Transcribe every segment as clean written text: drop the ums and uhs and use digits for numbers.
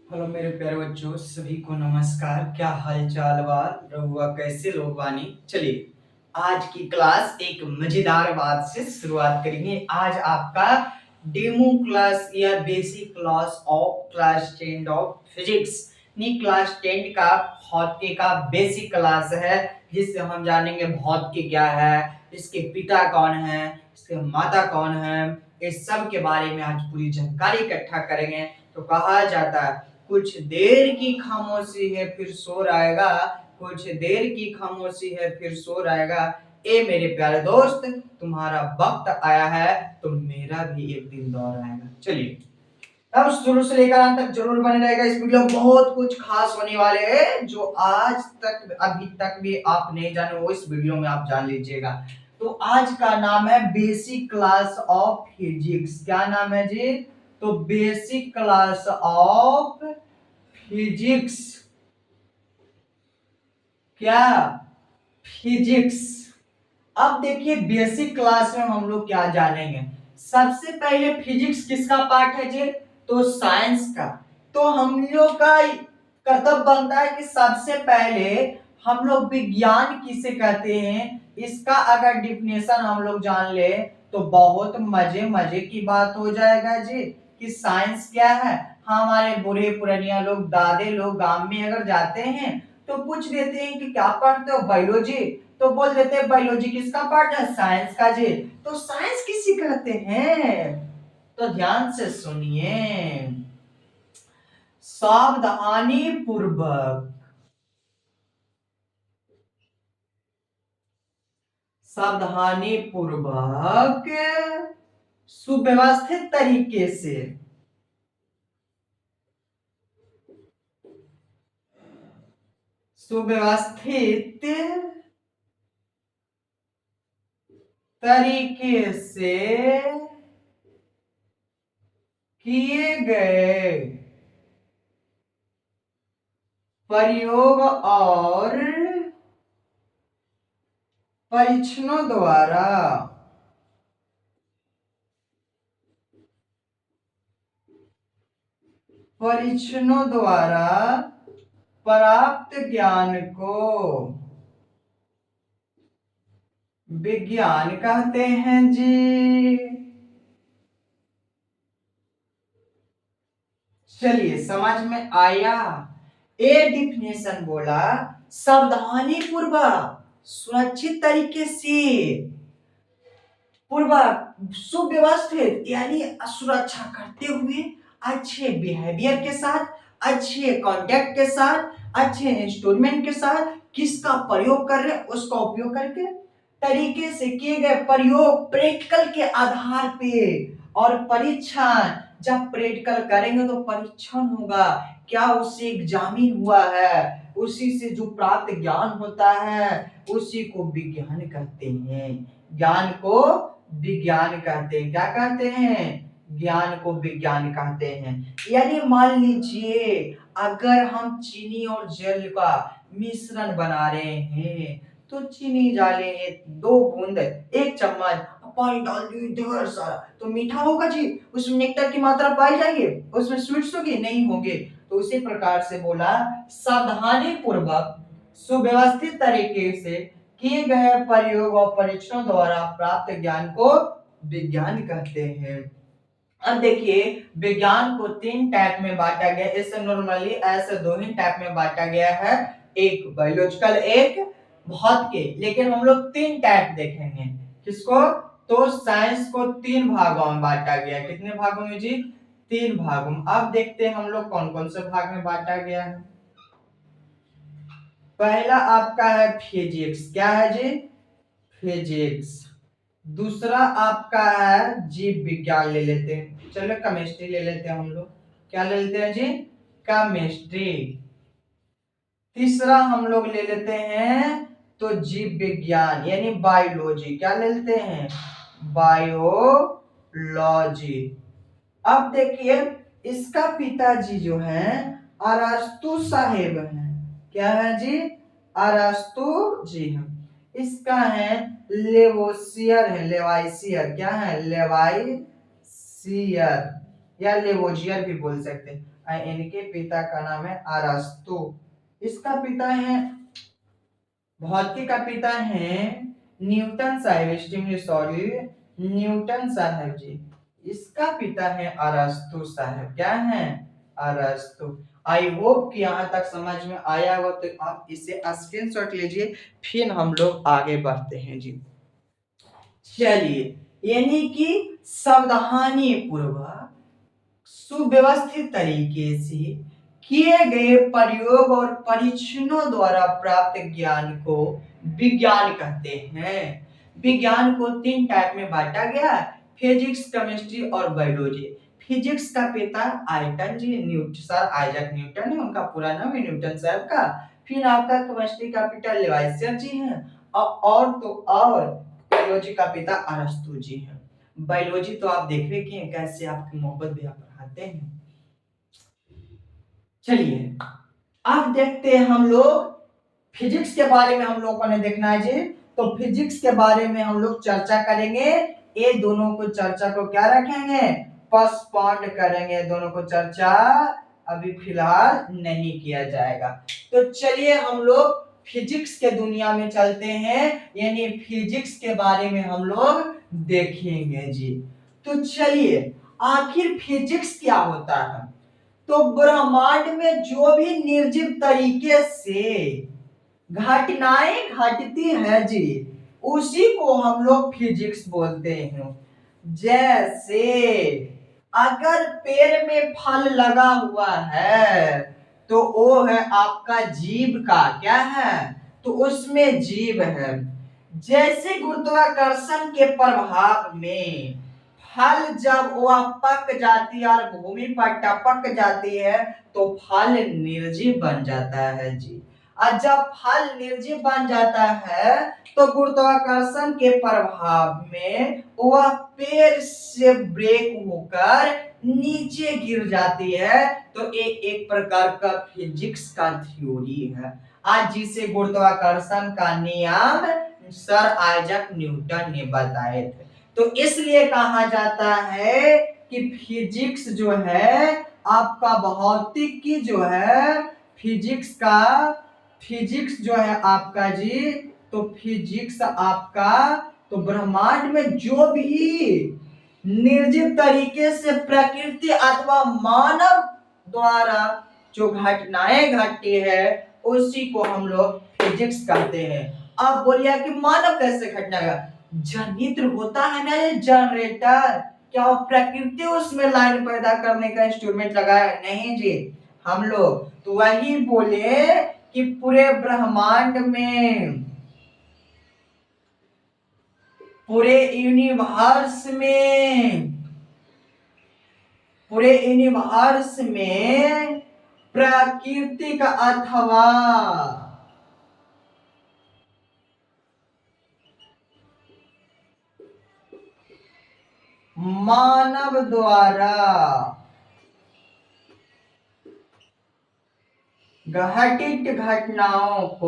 Hello मेरे प्यारे बच्चों, सभी को नमस्कार। क्या हाल चाल बा रहुआ, कैसे लोग बानी। चलिए आज की क्लास एक मजेदार बात से शुरुआत करेंगे। आज आपका डेमो क्लास या basic class of class 10 of physics यानी क्लास 10 का भौतिकी का बेसिक क्लास है, जिससे हम जानेंगे भौतिकी क्या है, इसके पिता कौन है, इसके माता कौन है, इस सब के बारे में आज पूरी जानकारी इकट्ठा करेंगे। तो कहा जाता है कुछ देर की खामोशी है फिर शोर आएगा, कुछ देर की खामोशी है फिर शोर आएगा। ए मेरे प्यारे दोस्त, तुम्हारा वक्त आया है तो मेरा भी एक दिन दौर आएगा। चलिए अब शुरू से लेकर अंत तक जरूर बने रहेगा। इस वीडियो में बहुत कुछ खास होने वाले हैं जो आज तक अभी तक भी आप नहीं जाने, वो इस वीडियो में आप जान लीजिएगा। तो आज का नाम है बेसिक क्लास ऑफ फिजिक्स। क्या नाम है जी? तो बेसिक क्लास ऑफ फिजिक्स। क्या? फिजिक्स। अब देखिए बेसिक क्लास में हम लोग क्या जानेंगे। सबसे पहले फिजिक्स किसका पार्ट है जी? तो साइंस का। तो हम लोग का कर्तव्य बनता है कि सबसे पहले हम लोग विज्ञान किसे कहते हैं इसका अगर डिफिनेशन हम लोग जान ले तो बहुत मजे मजे की बात हो जाएगा जी कि साइंस क्या है। हमारे बूढ़े पुरानिया लोग, दादे लोग गांव में अगर जाते हैं तो पूछ देते हैं कि क्या पढ़ते हो? बायोलॉजी। तो बोल देते हैं बायोलॉजी किसका पार्ट है? साइंस का जी। तो साइंस किसे कहते हैं? तो ध्यान से सुनिए, सावधानी पूर्वक, सावधानी पूर्वक सुव्यवस्थित तरीके से सुव्यवस्थित तरीके से किए गए प्रयोग और परीक्षणों द्वारा प्राप्त ज्ञान को विज्ञान कहते हैं जी। चलिए समझ में आया। ए डिफिनेशन बोला सावधानी पूर्वक, सुरक्षित तरीके से, पूर्वक, सुव्यवस्थित यानी सुरक्षा करते हुए, अच्छे बिहेवियर के साथ, अच्छे कांटेक्ट के साथ, अच्छे इंस्ट्रूमेंट के साथ किसका प्रयोग कर रहे उसका उपयोग करके तरीके से किए गए प्रयोग प्रैक्टिकल के आधार पे और परीक्षण, जब प्रैक्टिकल करेंगे तो परीक्षण होगा, क्या उससे एग्जामिन हुआ है, उसी से जो प्राप्त ज्ञान होता है उसी को विज्ञान कहते हैं। ज्ञान को विज्ञान कहते हैं। क्या कहते हैं? ज्ञान को विज्ञान कहते हैं। यानी मान लीजिए अगर हम चीनी और जल का मिश्रण बना रहे हैं तो चीनी डालेंगे 2 बूंद, 1 चम्मच, पानी डाल दिए ढेर सारा, तो मीठा होगा जी, उसमें नेक्टर की मात्रा पाई जाएगी, उसमें स्वीट्स होगी नहीं होंगे। तो उसी प्रकार से बोला सावधानी पूर्वक सुव्यवस्थित तरीके से किए गए प्रयोग और परीक्षणों द्वारा प्राप्त ज्ञान को विज्ञान कहते हैं। अब देखिए विज्ञान को 3 टाइप में बांटा गया। इसे नॉर्मली ऐसे 2 ही टाइप में बांटा गया है, एक बायोलॉजिकल एक भौतिकी। लेकिन हम लोग 3 टाइप देखेंगे। किसको? तो साइंस को 3 भागों में बांटा गया। कितने भागों में जी? 3 भागों में। अब देखते हैं हम लोग कौन कौन से भाग में बांटा गया है। पहला आपका है फिजिक्स। क्या है जी? फिजिक्स। दूसरा आपका है जीव विज्ञान, ले लेते हैं, चलो केमिस्ट्री ले लेते हैं हम लोग। क्या ले लेते हैं जी? केमिस्ट्री। तीसरा हम लोग ले लेते हैं तो जीव विज्ञान यानी बायोलॉजी। क्या ले लेते हैं? बायोलॉजी। अब देखिए इसका पिताजी जो है अरस्तु साहेब हैं। क्या है जी? अरस्तु जी हैं। इसका है लेवोसियर है, लेवाइसियर। क्या है? लेवाइसियर। या लेवोजियर भी बोल सकते हैं। इनके पिता का नाम है अरस्तु। इसका पिता है, भौतिकी का पिता है न्यूटन साहब, एक्सट्रीमली सॉरी, न्यूटन साहब जी। इसका पिता है अरस्तु साहब। क्या है? अरस्तु। आई होप कि यहाँ तक समझ में आया हो, तो आप इसे स्क्रीनशॉट लीजिए, फिर हम लोग आगे बढ़ते हैं जी। चलिए, यानी कि सावधानी पूर्वक सुव्यवस्थित तरीके से किए गए प्रयोग और परीक्षणों द्वारा प्राप्त ज्ञान को विज्ञान कहते हैं। विज्ञान को 3 टाइप में बांटा गया, फिजिक्स, केमिस्ट्री और बायोलॉजी। फिजिक्स का पिता आइटन जी, न्यूटन, सर आइजैक न्यूटन है, उनका पूरा नाम है न्यूटन साहब का। फिर आपका केमिस्ट्री का पिता लेवाइसियर जी हैं, और बायोलॉजी का पिता अरस्तु जी हैं। बायोलॉजी तो आप देख रहे कि कैसे आपकी मोहब्बत भी आप पढ़ाते हैं। चलिए, अब देखते हैं हम लोग फिजिक्स के बारे में, हम लोगों ने देखना है जी। तो फिजिक्स के बारे में हम लोग चर्चा करेंगे। ये दोनों को चर्चा को क्या रखेंगे? पोस्टपोन्ड करेंगे। दोनों को चर्चा अभी फिलहाल नहीं किया जाएगा। तो चलिए हम लोग फिजिक्स के दुनिया में चलते हैं, यानी फिजिक्स के बारे में हम लोग देखेंगे जी। तो चलिए, आखिर फिजिक्स क्या होता है? तो ब्रह्मांड में जो भी निर्जीव तरीके से घटनाएं घटती है जी, उसी को हम लोग फिजिक्स बोलते हैं। जैसे अगर पेड़ में फल लगा हुआ है, तो वो है आपका जीव का, क्या है? तो उसमें जीव है। जैसे गुरुत्वाकर्षण के प्रभाव में फल जब वह पक जाती है और भूमि पर टपक जाती है, तो फल निर्जीव बन जाता है जी। और जब फल निर्जीव बन जाता है, तो गुरुत्वाकर्षण के प्रभाव में वह पेड़ से ब्रेक होकर नीचे गिर जाती है। तो ये एक प्रकार का फिजिक्स का थ्योरी है, आज जिसे गुरुत्वाकर्षण का नियम सर आइजैक न्यूटन ने बताए थे। तो इसलिए कहा जाता है कि फिजिक्स जो है आपका भौतिकी जो है, फिजिक्स जो है आपका जी, तो फिजिक्स आपका, तो ब्रह्मांड में जो भी निर्जीव तरीके से प्रकृति अथवा मानव द्वारा जो घटनाएं घटती है, उसी को हम लोग फिजिक्स कहते हैं। अब बोलिए कि मानव कैसे घटना है? जनित्र होता है ना, ये जनरेटर, क्या वो प्रकृति उसमें लाइन पैदा करने का इंस्ट्रूमेंट लगाया? नहीं जी, हम लोग तो वही बोले कि पूरे ब्रह्मांड में, पूरे यूनिवर्स में प्राकृतिक अथवा मानव द्वारा घटित घटनाओं को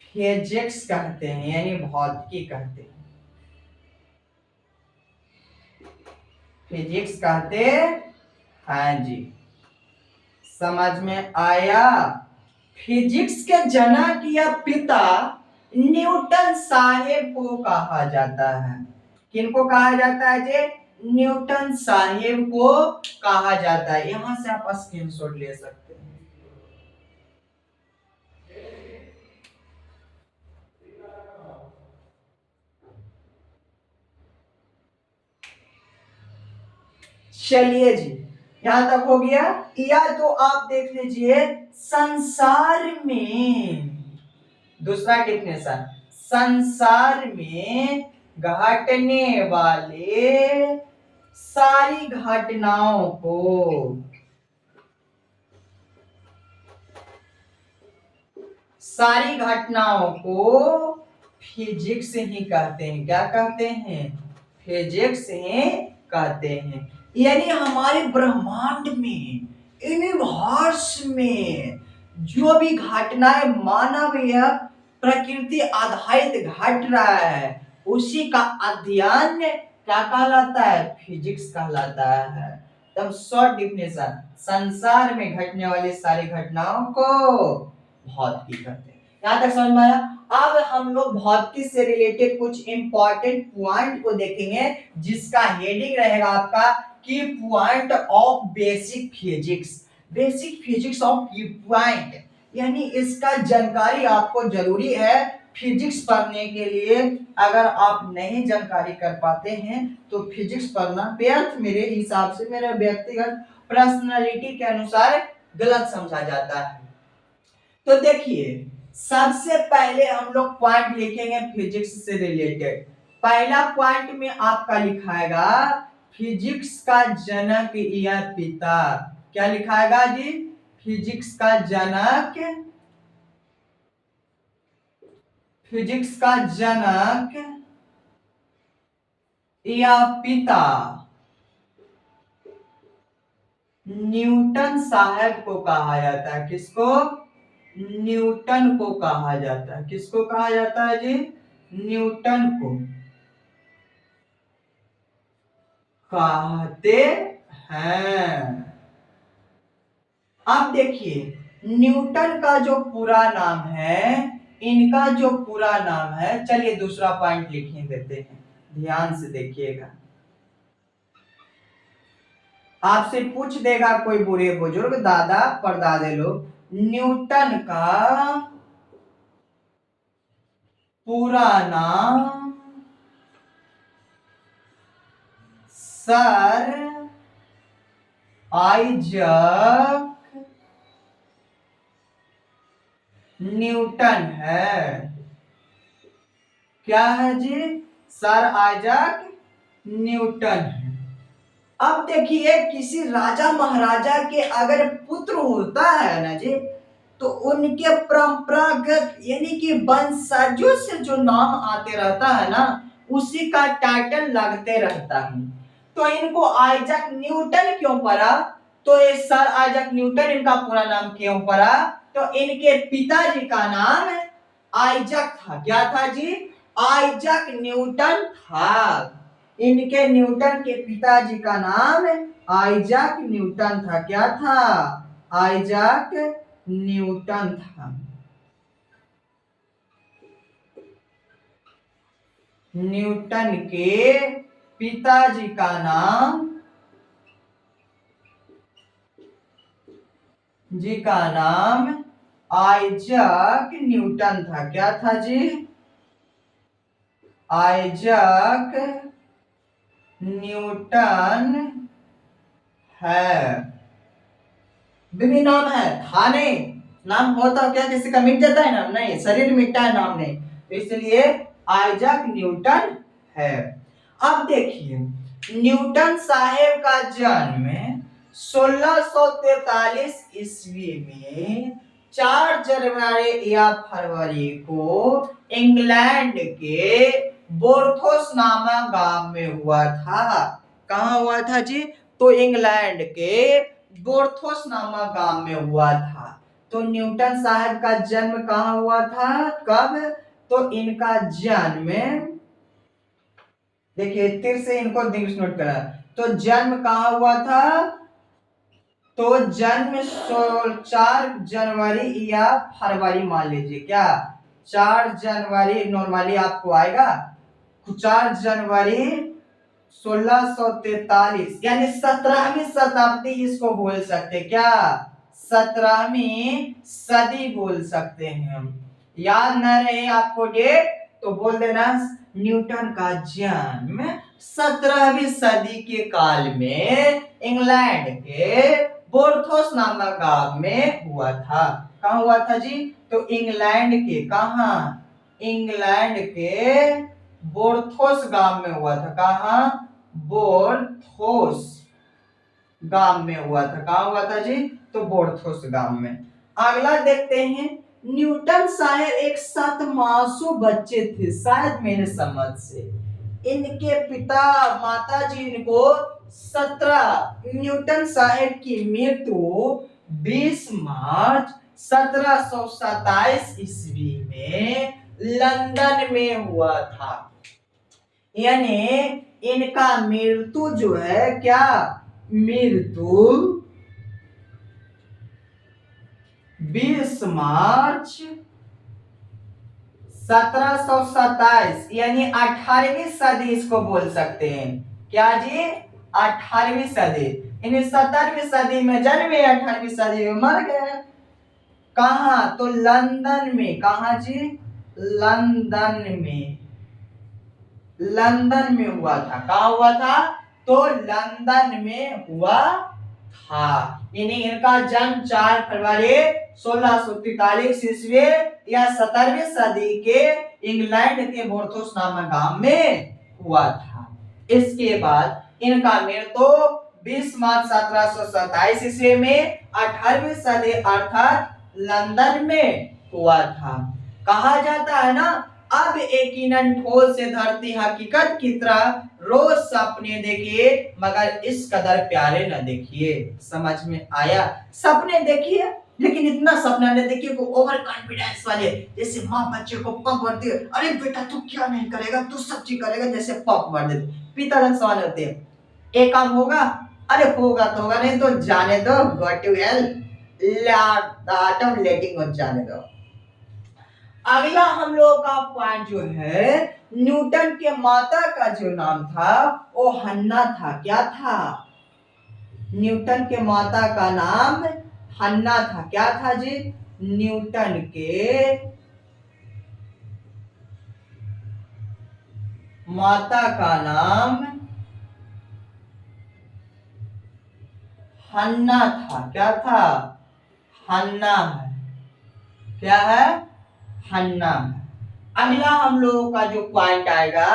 फिजिक्स कहते हैं, यानी भौतिकी कहते हैं। फिजिक्स कहते हैं जी। समझ में आया? फिजिक्स के जनक या पिता न्यूटन साहेब को कहा जाता है। किनको कहा जाता है जी? न्यूटन साहेब को कहा जाता है। यहां से आप स्क्रीनशॉट ले सकते हैं। चलिए जी, यहां तक हो गया। या तो आप देख लीजिए, संसार में दूसरा डेफिनेशन, संसार में घटने वाले सारी घटनाओं को फिजिक्स ही कहते हैं। क्या कहते हैं? फिजिक्स ही कहते हैं। यानी हमारे ब्रह्मांड में, यूनिवर्स में जो भी घटनाएं मानव या प्रकृति आधारित घट रहा है, उसी का अध्ययन क्या कहलाता है? फिजिक्स कहलाता है। तब शॉर्ट डिफिनेशन, संसार में घटने वाली सारी घटनाओं को भौतिकी कहते हैं। यहां तक समझ में आया? अब हम लोग भौतिकी से रिलेटेड कुछ इंपॉर्टेंट पॉइंट को देखेंगे, जिसका हेडिंग रहेगा आपका की point of basic physics. Basic physics of की पॉइंट, यानी इसका जानकारी आपको जरूरी है फिजिक्स पढ़ने के लिए। अगर आप नहीं जानकारी कर पाते हैं तो फिजिक्स पढ़ना व्यर्थ, मेरे हिसाब से, मेरे व्यक्तिगत पर्सनालिटी के अनुसार गलत समझा जाता है। तो देखिए, सबसे पहले हम लोग पॉइंट लिखेंगे फिजिक्स से रिलेटेड। पहला पॉइंट में आपका लिखाएगा फिजिक्स का जनक या पिता। क्या लिखाएगा जी? फिजिक्स का जनक, फिजिक्स का जनक या पिता न्यूटन साहब को कहा जाता है। किसको? न्यूटन को कहा जाता है। किसको कहा जाता है जी? न्यूटन को कहते हैं। अब देखिए, न्यूटन का जो पूरा नाम है, इनका जो पूरा नाम है, चलिए दूसरा पॉइंट लिख देते हैं, ध्यान से देखिएगा। आपसे पूछ देगा कोई बूढ़े बुजुर्ग, दादा परदादे लोग, न्यूटन का पूरा नाम सर आइजक न्यूटन है। क्या है जी? सर आइजक न्यूटन है। अब देखिए, किसी राजा महाराजा के अगर पुत्र होता है ना जी, तो उनके परंपरागत यानी कि वंशजों से जो नाम आते रहता है ना, उसी का टाइटल लगते रहता है। तो इनको आइजक न्यूटन क्यों पड़ा? तो ये सर आइजक न्यूटन इनका पूरा नाम क्यों पड़ा? तो इनके पिताजी का नाम आइजक था। क्या था जी? आइजक न्यूटन था। इनके न्यूटन के पिताजी का नाम आइजक न्यूटन था। क्या था? आइजक न्यूटन था। न्यूटन के पिताजी का नाम आइजक न्यूटन था। क्या था जी? आइजक न्यूटन है। भी नाम है, था नहीं। नाम होता क्या किसी का मिट जाता है नाम? नहीं, शरीर मिटता है, नाम नहीं। तो इसलिए आइजक न्यूटन है। अब देखिए, न्यूटन साहेब का जन्म 1643 ईस्वी में 4 जनवरी या फरवरी को इंग्लैंड के बोर्थोस नामक गांव में हुआ था। कहाँ हुआ था जी? तो इंग्लैंड के बोर्थोस नामक गांव में हुआ था। तो न्यूटन साहब का जन्म कहाँ हुआ था? कब? तो इनका जन्म, देखिए तिर से इनको दिवस नोट करा। तो जन्म कहाँ हुआ था? तो जन्म 4 जनवरी या फरवरी मान लीजिए। क्या? 4 जनवरी नॉर्मली आपको आएगा, 4 जनवरी 1643, यानी 17वीं शताब्दी इसको बोल सकते। क्या? 17वीं सदी बोल सकते हैं हम। याद न रहे आपको डेट तो बोल देना न्यूटन का जन्म 17वीं सदी के काल में इंग्लैंड के बोर्थोस नामक गांव में हुआ था। कहाँ हुआ था जी? तो इंग्लैंड के, कहाँ? इंग्लैंड के बोर्थोस गांव में हुआ था। कहाँ? बोर्थोस गांव में हुआ था। कहाँ हुआ था जी? तो बोर्थोस गांव में। अगला देखते हैं, न्यूटन शायद एक साथ मासूम बच्चे थे, शायद मेरे समझ से। इनके पिता माता जी इनको 17, न्यूटन साहब की मृत्यु 20 मार्च 1727 ईस्वी में लंदन में हुआ था। यानी इनका मृत्यु जो है क्या, मृत्यु 20 मार्च 1727 यानी 18वीं सदी इसको बोल सकते हैं। क्या जी, 18वीं सदी। यानी 17वीं सदी में जन्मे, 18वीं सदी में मर गए। कहा, तो लंदन में। कहा जी, लंदन में। लंदन में हुआ था। कहा हुआ था, तो लंदन में हुआ था। यानी इनका जन्म 4 फरवरी 1643 ईस्वी या 17वीं सदी के इंग्लैंड के बोर्थोस नामक गांव में हुआ था। इसके बाद इनका मृत्यु 20 मार्च 1727 ईस्वी में 18वीं सदी अर्थात लंदन में हुआ था। कहा जाता है ना, अब यकीनन ठोस से धरती हकीकत की तरह रोज सपने देखिए मगर इस कदर प्यारे न देखिए। समझ में आया? सपने देखिए लेकिन इतना सपना न देखिए को ओवर कॉन्फिडेंस वाले, जैसे माँ बच्चे को पंप भरती है, अरे बेटा तू क्या नहीं करेगा, तू सब चीज करेगा, जैसे पंप भर देते। पिता जन सवाल होते हैं, एक काम होगा, अरे होगा तो होगा, नहीं तो जाने दो, गो टू हेल, आटम लेटिंग हो जाने दो। अगला हम लोगों का पॉइंट जो है, न्यूटन के माता का जो नाम था वो हन्ना था। क्या था? न्यूटन के माता का नाम हन्ना था। क्या था जी? न्यूटन के माता का नाम हन्ना था। क्या था? हन्ना है। क्या है? हन्ना है। अगला हम लोगों का जो पॉइंट आएगा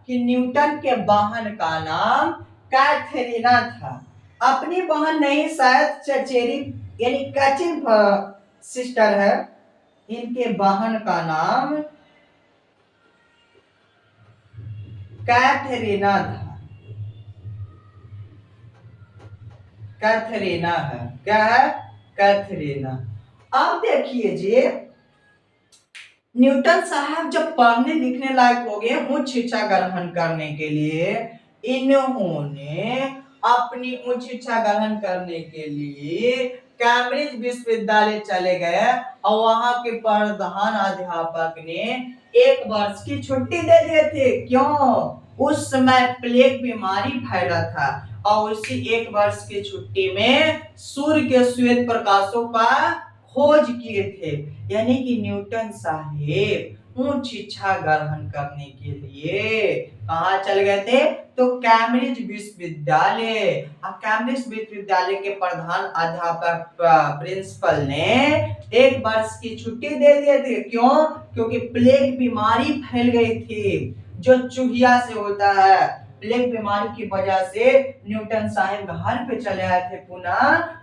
कि न्यूटन के बहन का नाम कैथरीना था। अपनी बहन नहीं, शायद चचेरी यानी कजिन सिस्टर है। इनके बहन का नाम कैथरीना था। कैथरीना है। क्या है? कैथरीना। अब देखिए जी, न्यूटन साहब जब पढ़ने लिखने लायक हो गए, उच्च शिक्षा ग्रहण करने के लिए इन्होंने अपनी उच्च शिक्षा ग्रहण करने के लिए कैम्ब्रिज विश्वविद्यालय चले गए और वहां के प्रधान अध्यापक ने 1 वर्ष की छुट्टी दे दिए थे। क्यों? उस समय प्लेग बीमारी फैला था और उसी 1 वर्ष की छुट्टी में सूर्य के श्वेत प्रकाशों का खोज किए थे। यानी कि न्यूटन साहेब उच्च शिक्षा ग्रहण करने के लिए कहाँ चल गए थे? तो कैम्ब्रिज विश्वविद्यालय। कैम्ब्रिज विश्वविद्यालय के प्रधान अध्यापक प्रिंसिपल ने 1 वर्ष की छुट्टी दे दिए थे। क्यों? क्योंकि प्लेग बीमारी फैल गई थी जो चूहिया से होता है। प्लेग बीमारी की वजह से न्यूटन साहब घर पे चले आए थे पुनः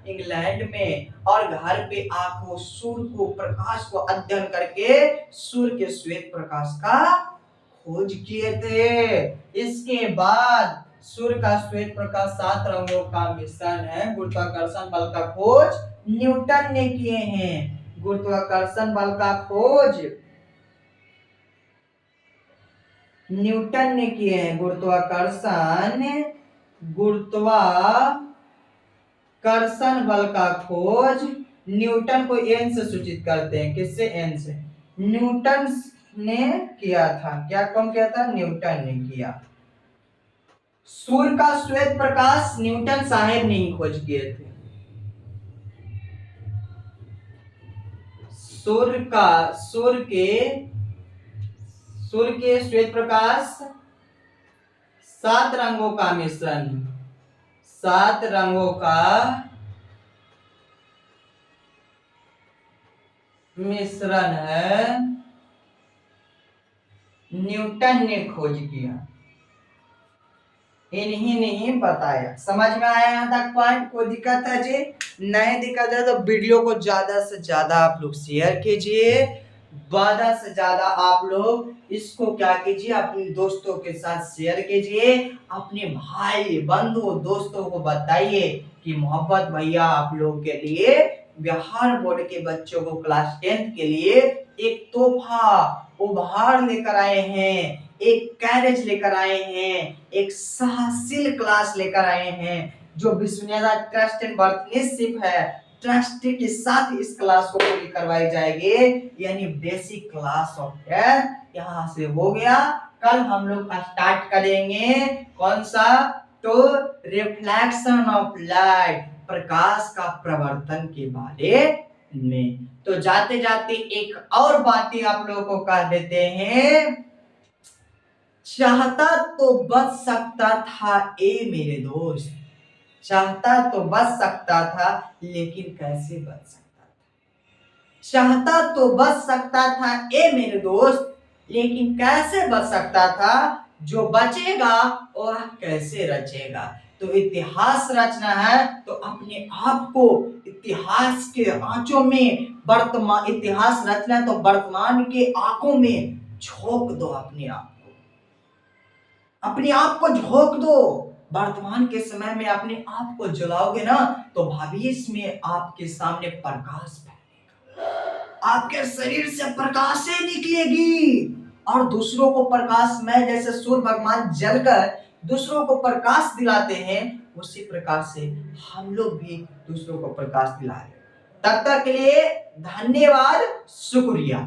इंग्लैंड में, और घर पे आकर सूर्य को प्रकाश को अध्ययन करके सूर्य के श्वेत प्रकाश का खोज किए थे। इसके बाद सूर्य का श्वेत प्रकाश 7 रंगों का मिश्रण है। गुरुत्वाकर्षण बल का खोज न्यूटन ने किए हैं। गुरुत्वाकर्षण बल का खोज न्यूटन ने किए हैं। गुरुत्वाकर्षण बल का खोज न्यूटन को एन से सूचित करते हैं। किससे? एन से। न्यूटन ने किया था। क्या कौन किया था? न्यूटन ने किया। सूर्य का श्वेत प्रकाश न्यूटन साहब ने ही खोज किए थे। सूर्य के श्वेत प्रकाश 7 रंगों का मिश्रण है। 7 रंगों का मिश्रण है, न्यूटन ने खोज किया। इन्हीं ने ही बताया। समझ में आया यहाँ तक पॉइंट? कोई दिक्कत है जी? नहीं दिक्कत है तो वीडियो को ज्यादा से ज्यादा आप लोग शेयर कीजिए। ज्यादा से ज्यादा आप लोग इसको क्या कीजिए, अपने दोस्तों के साथ शेयर कीजिए। अपने भाई बंधु दोस्तों को बताइए कि मोहब्बत भैया आप लोग के लिए बिहार बोर्ड के बच्चों को क्लास 10th के लिए एक तोहफा उपहार लेकर आए हैं, एक कैरेज लेकर आए हैं, एक सहशील क्लास लेकर आए हैं जो विश्वविद्यालय ट्रस्ट एंड पार्टनरशिप है, ट्रस्ट के साथ इस क्लास को पूरी करवाई जाएगी। यानी बेसिक क्लास ऑफ 10 यहाँ से हो गया। कल हम लोग स्टार्ट करेंगे कौन सा, तो रिफ्लेक्शन ऑफ लाइट, प्रकाश का प्रवर्तन के बारे में। तो जाते जाते एक और बातें आप लोगों को कह देते हैं, चाहता तो बच सकता था ए मेरे दोस्त, चाहता तो बच सकता था लेकिन कैसे बच सकता था, चाहता तो बच सकता था ए मेरे दोस्त लेकिन कैसे बच सकता था, जो बचेगा वह कैसे रचेगा। तो इतिहास रचना है तो अपने आप को इतिहास के आंचों में, वर्तमान इतिहास रचना है तो वर्तमान के आंखों में झोंक दो, अपने आप को झोंक दो। वर्तमान के समय में अपने आप को जलाओगे ना तो भविष्य में आपके सामने प्रकाश फैलेगा, आपके शरीर से प्रकाशें निकलेगी और दूसरों को प्रकाश में, जैसे सूर्य भगवान जलकर दूसरों को प्रकाश दिलाते हैं उसी प्रकार से हम लोग भी दूसरों को प्रकाश दिलाएं। तब तक के लिए धन्यवाद, शुक्रिया।